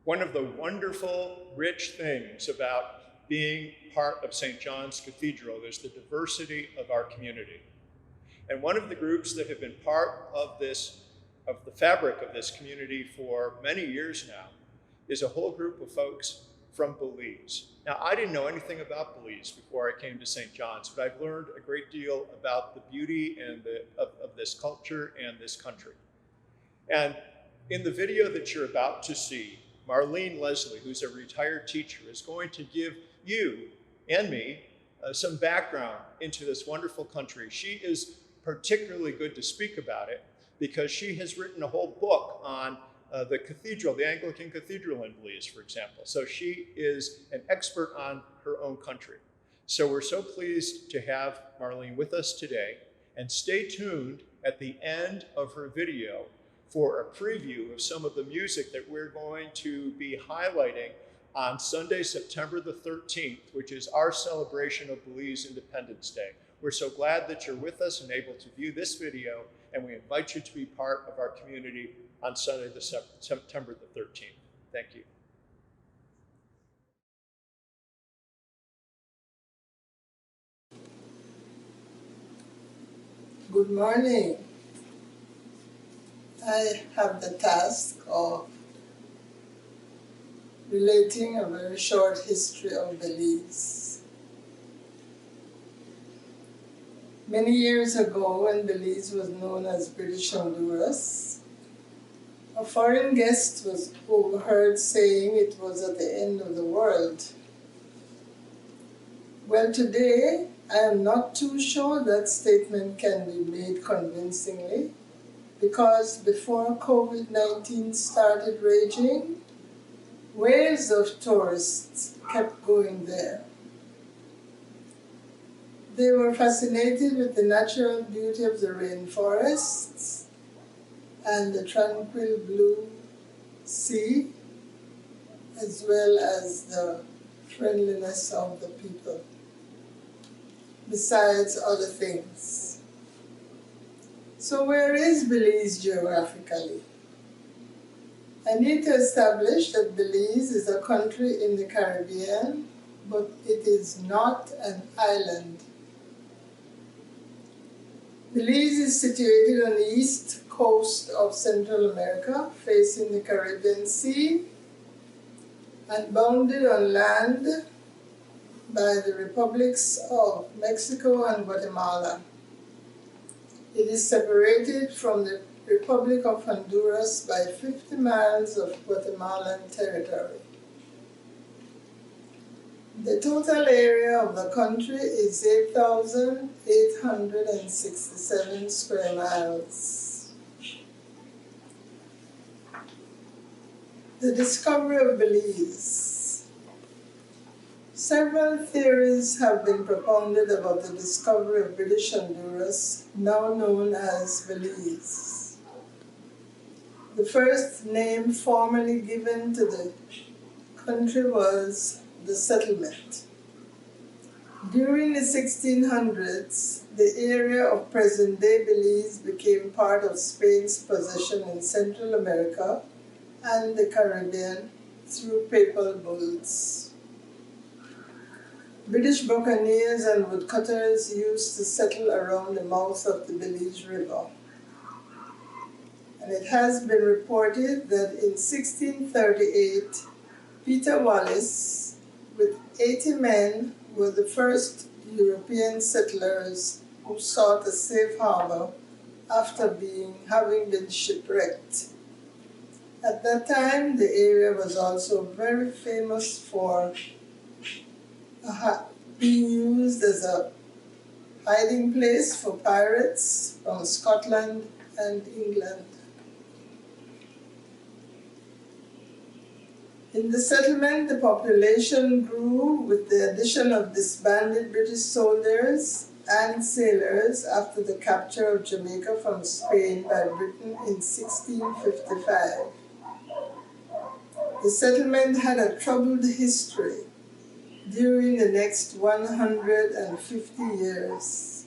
One of the wonderful, rich things about being part of St. John's Cathedral is the diversity of our community. And one of the groups that have been part of the fabric of this community for many years now, is a whole group of folks from Belize. Now, I didn't know anything about Belize before I came to St. John's, but I've learned a great deal about the beauty and of this culture and this country. And in the video that you're about to see, Marlene Leslie, who's a retired teacher, is going to give you and me some background into this wonderful country. She is particularly good to speak about it because she has written a whole book on the cathedral, the Anglican Cathedral in Belize, for example. So she is an expert on her own country. So we're so pleased to have Marlene with us today, and stay tuned at the end of her video for a preview of some of the music that we're going to be highlighting on Sunday, September the 13th, which is our celebration of Belize Independence Day. We're so glad that you're with us and able to view this video, and we invite you to be part of our community on Sunday, September the 13th. Thank you. Good morning. I have the task of relating a very short history of Belize. Many years ago, when Belize was known as British Honduras, a foreign guest was overheard saying it was at the end of the world. Well, today, I am not too sure that statement can be made convincingly, because before COVID-19 started raging, waves of tourists kept going there. They were fascinated with the natural beauty of the rainforests and the tranquil blue sea, as well as the friendliness of the people, besides other things. So where is Belize geographically? I need to establish that Belize is a country in the Caribbean, but it is not an island. Belize is situated on the east coast of Central America, facing the Caribbean Sea, and bounded on land by the republics of Mexico and Guatemala. It is separated from the Republic of Honduras by 50 miles of Guatemalan territory. The total area of the country is 8,867 square miles. The discovery of Belize. Several theories have been propounded about the discovery of British Honduras, now known as Belize. The first name formally given to the country was the settlement. During the 1600s, the area of present-day Belize became part of Spain's possession in Central America and the Caribbean through papal bulls. British buccaneers and woodcutters used to settle around the mouth of the Belize River. And it has been reported that in 1638, Peter Wallace, with 80 men, were the first European settlers who sought a safe harbor after having been shipwrecked. At that time, the area was also very famous for being used as a hiding place for pirates from Scotland and England. In the settlement, the population grew with the addition of disbanded British soldiers and sailors after the capture of Jamaica from Spain by Britain in 1655. The settlement had a troubled history during the next 150 years.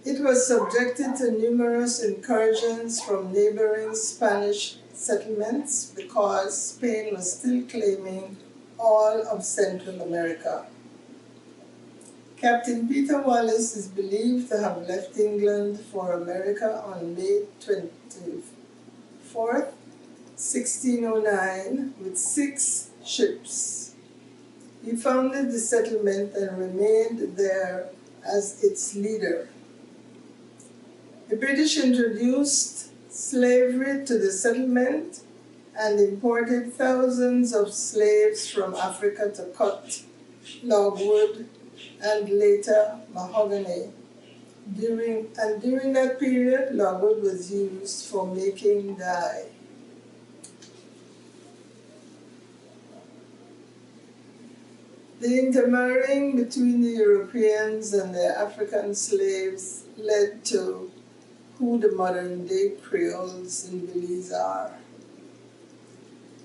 It was subjected to numerous incursions from neighboring Spanish settlements because Spain was still claiming all of Central America. Captain Peter Wallace is believed to have left England for America on May 24th, 1609, with 6 ships. He founded the settlement and remained there as its leader. The British introduced slavery to the settlement and imported thousands of slaves from Africa to cut logwood and later mahogany. During that period, logwood was used for making dye. The intermarrying between the Europeans and their African slaves led to who the modern-day Creoles in Belize are.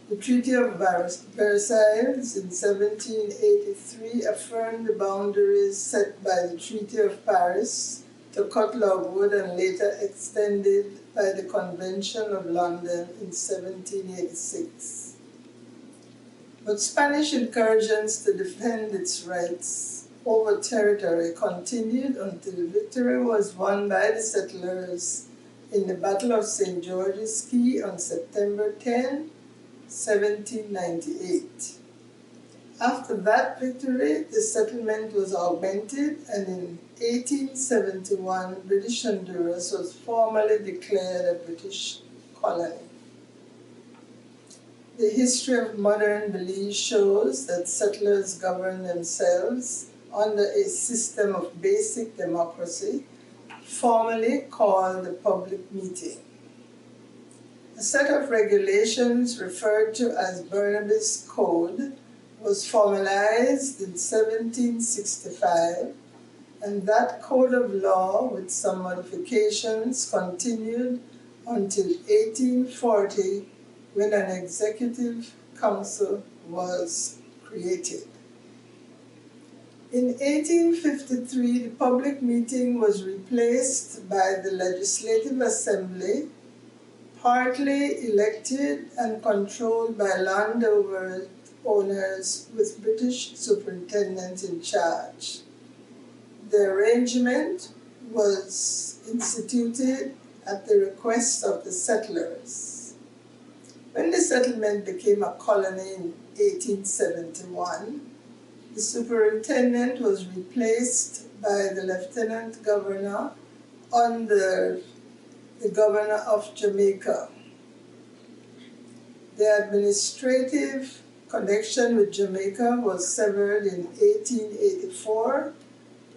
The Treaty of Versailles in 1783 affirmed the boundaries set by the Treaty of Paris to cut logwood and later extended by the Convention of London in 1786. But Spanish incursions to defend its rights over territory continued until victory was won by the settlers in the Battle of St. George's Key on September 10, 1798. After that victory, the settlement was augmented, and in 1871, British Honduras was formally declared a British colony. The history of modern Belize shows that settlers governed themselves under a system of basic democracy, formally called the public meeting. A set of regulations referred to as Burnaby's Code was formalized in 1765, and that code of law, with some modifications, continued until 1840, when an executive council was created. In 1853, the public meeting was replaced by the Legislative Assembly, partly elected and controlled by landowners with British superintendents in charge. The arrangement was instituted at the request of the settlers. When the settlement became a colony in 1871, the superintendent was replaced by the lieutenant governor under the governor of Jamaica. The administrative connection with Jamaica was severed in 1884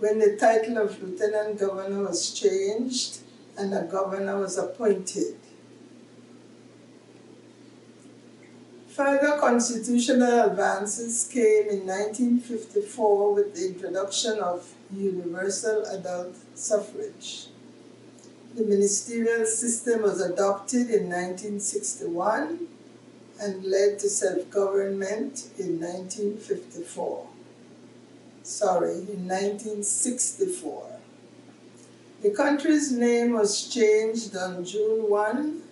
when the title of lieutenant governor was changed and a governor was appointed. Further constitutional advances came in 1954 with the introduction of universal adult suffrage. The ministerial system was adopted in 1961 and led to self-government in 1964. The country's name was changed on June 1,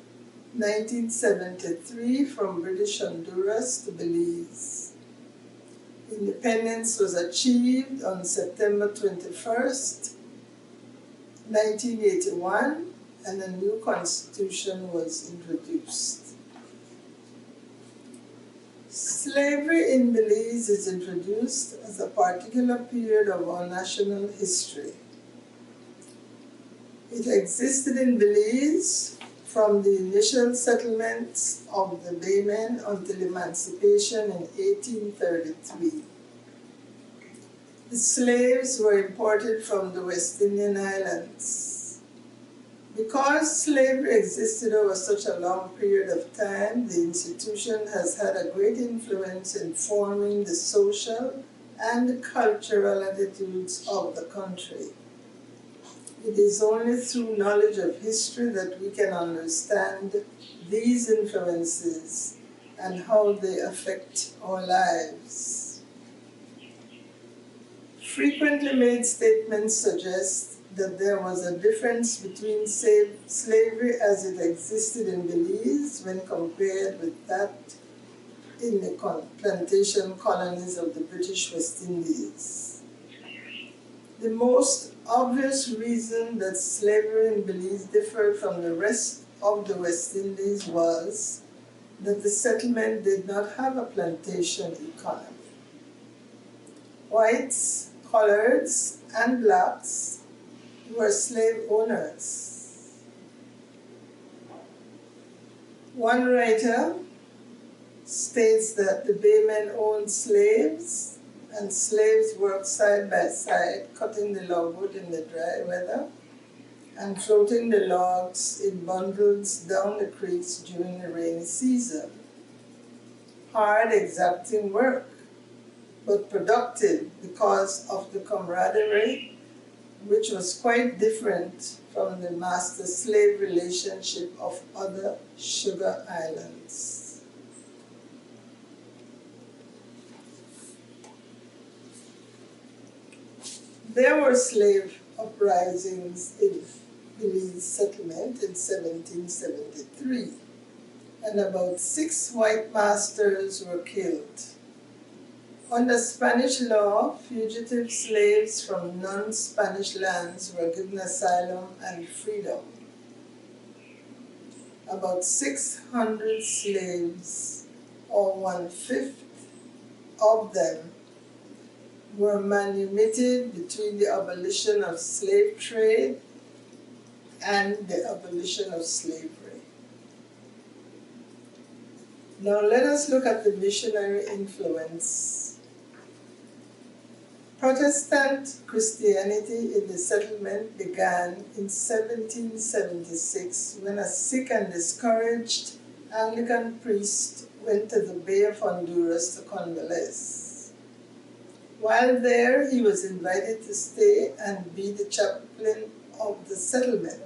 1973 from British Honduras to Belize. Independence was achieved on September 21st, 1981, and a new constitution was introduced. Slavery in Belize is introduced as a particular period of our national history. It existed in Belize from the initial settlements of the Baymen until emancipation in 1833. The slaves were imported from the West Indian Islands. Because slavery existed over such a long period of time, the institution has had a great influence in forming the social and cultural attitudes of the country. It is only through knowledge of history that we can understand these influences and how they affect our lives. Frequently made statements suggest that there was a difference between slavery as it existed in Belize when compared with that in the plantation colonies of the British West Indies. The most obvious reason that slavery in Belize differed from the rest of the West Indies was that the settlement did not have a plantation economy. Whites, coloreds, and blacks were slave owners. One writer states that the baymen owned slaves, and slaves worked side by side, cutting the logwood in the dry weather and floating the logs in bundles down the creeks during the rainy season. Hard, exacting work, but productive because of the camaraderie, which was quite different from the master-slave relationship of other sugar islands. There were slave uprisings in Belize settlement in 1773, and about 6 white masters were killed. Under Spanish law, fugitive slaves from non-Spanish lands were given asylum and freedom. About 600 slaves, or 1/5 of them, were manumitted between the abolition of slave trade and the abolition of slavery. Now let us look at the missionary influence. Protestant Christianity in the settlement began in 1776 when a sick and discouraged Anglican priest went to the Bay of Honduras to convalesce. While there, he was invited to stay and be the chaplain of the settlement.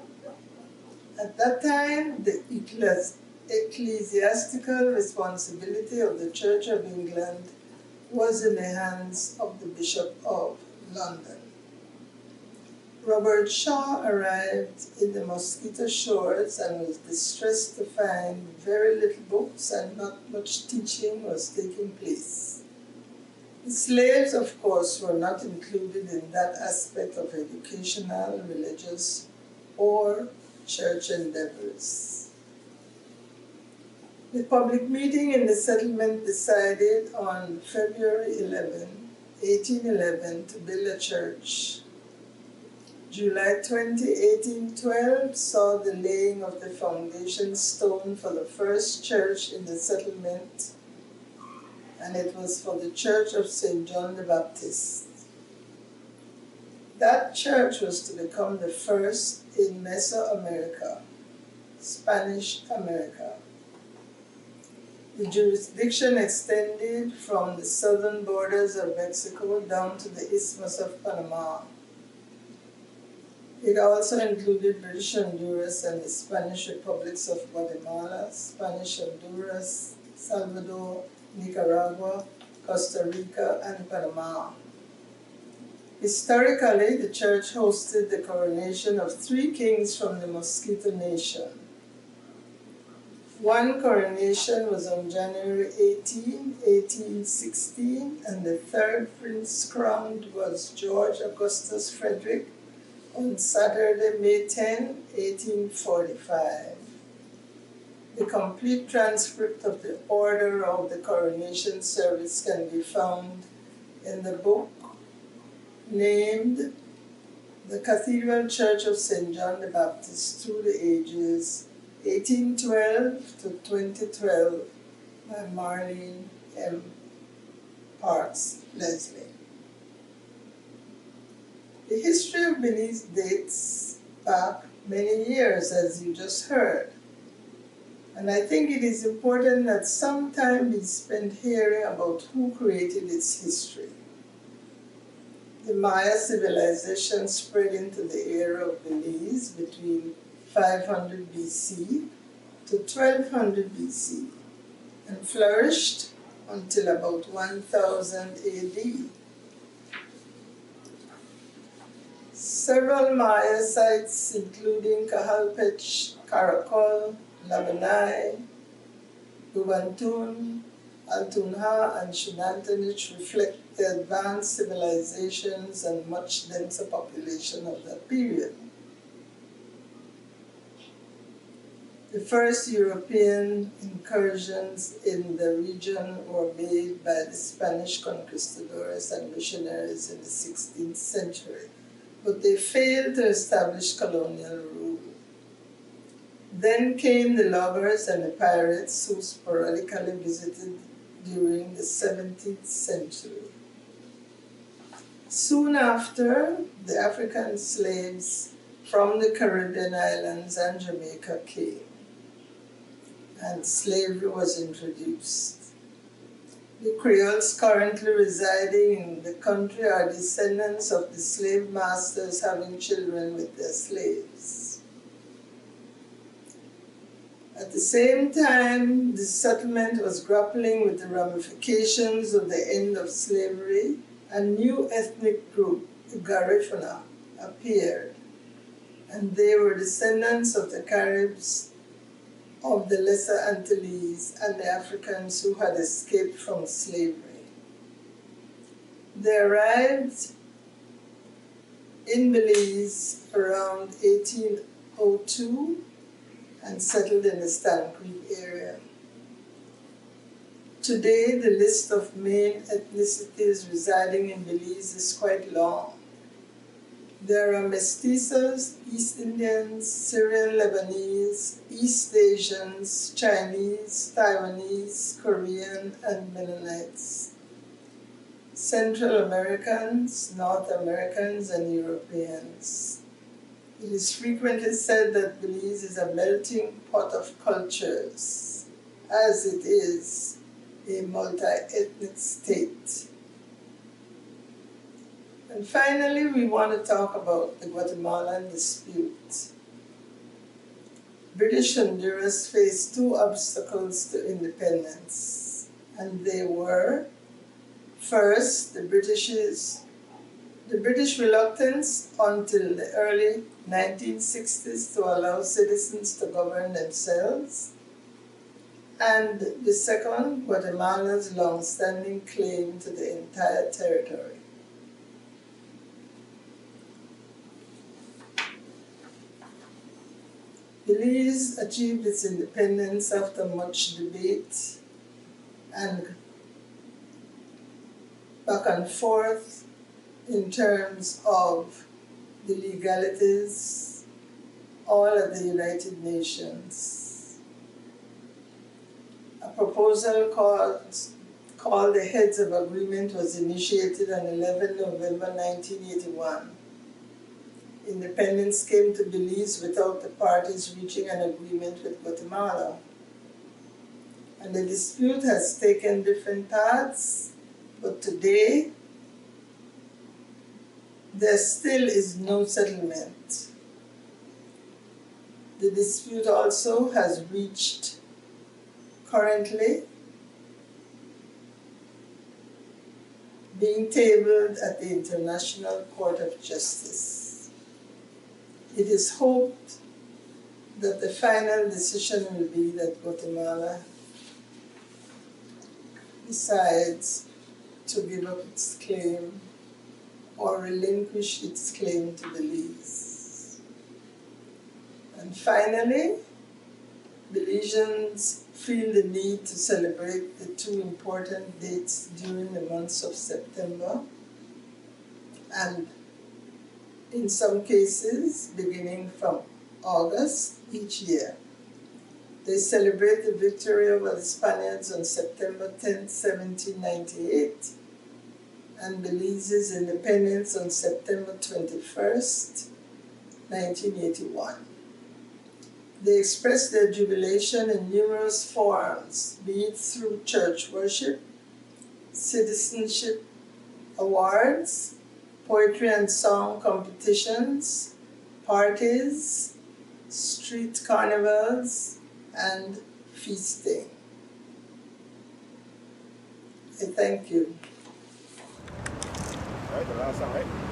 At that time, the ecclesiastical responsibility of the Church of England was in the hands of the Bishop of London. Robert Shaw arrived in the Mosquito Shores and was distressed to find very little books and not much teaching was taking place. The slaves, of course, were not included in that aspect of educational, religious, or church endeavors. The public meeting in the settlement decided on February 11, 1811, to build a church. July 20, 1812, saw the laying of the foundation stone for the first church in the settlement, and it was for the Church of St. John the Baptist. That church was to become the first in Mesoamerica, Spanish America. The jurisdiction extended from the southern borders of Mexico down to the Isthmus of Panama. It also included British Honduras and the Spanish republics of Guatemala, Spanish Honduras, Salvador, Nicaragua, Costa Rica, and Panama. Historically, the church hosted the coronation of 3 kings from the Mosquito Nation. One coronation was on January 18, 1816, and the third prince crowned was George Augustus Frederick on Saturday, May 10, 1845. The complete transcript of the order of the coronation service can be found in the book named The Cathedral Church of St. John the Baptist Through the Ages, 1812 to 2012, by Marlene M. Parks Leslie. The history of Belize dates back many years, as you just heard. And I think it is important that some time be spent hearing about who created its history. The Maya civilization spread into the area of Belize between 500 BC to 1200 BC and flourished until about 1000 AD. Several Maya sites, including Cajalpech, Caracol, Labanai, Ubantun, Altunha, and Shinantanich, reflect the advanced civilizations and much denser population of that period. The first European incursions in the region were made by the Spanish conquistadors and missionaries in the 16th century, but they failed to establish colonial rule. Then came the loggers and the pirates who sporadically visited during the 17th century. Soon after, the African slaves from the Caribbean islands and Jamaica came, and slavery was introduced. The Creoles currently residing in the country are descendants of the slave masters having children with their slaves. At the same time, the settlement was grappling with the ramifications of the end of slavery. A new ethnic group, the Garifuna, appeared, and they were descendants of the Caribs of the Lesser Antilles and the Africans who had escaped from slavery. They arrived in Belize around 1802 and settled in the Stan Creek area. Today, the list of main ethnicities residing in Belize is quite long. There are mestizos, East Indians, Syrian Lebanese, East Asians, Chinese, Taiwanese, Korean, and Mennonites, Central Americans, North Americans, and Europeans. It is frequently said that Belize is a melting pot of cultures, as it is a multi-ethnic state. And finally, we want to talk about the Guatemalan dispute. British Honduras faced two obstacles to independence, and they were, first, the British reluctance until the early 1960s to allow citizens to govern themselves, and the second, Guatemala's long-standing claim to the entire territory. Belize achieved its independence after much debate and back and forth in terms of the legalities, all at the United Nations. A proposal called the Heads of Agreement was initiated on 11 November 1981. Independence came to Belize without the parties reaching an agreement with Guatemala. And the dispute has taken different paths, but today there still is no settlement. The dispute also has reached currently being tabled at the International Court of Justice. It is hoped that the final decision will be that Guatemala decides to give up its claim or relinquish its claim to Belize. And finally, Belizeans feel the need to celebrate the two important dates during the months of September and in some cases, beginning from August each year. They celebrate the victory over the Spaniards on September 10, 1798, and Belize's independence on September 21st, 1981. They express their jubilation in numerous forms, be it through church worship, citizenship awards, poetry and song competitions, parties, street carnivals, and feasting. I thank you. All right, the last song, right?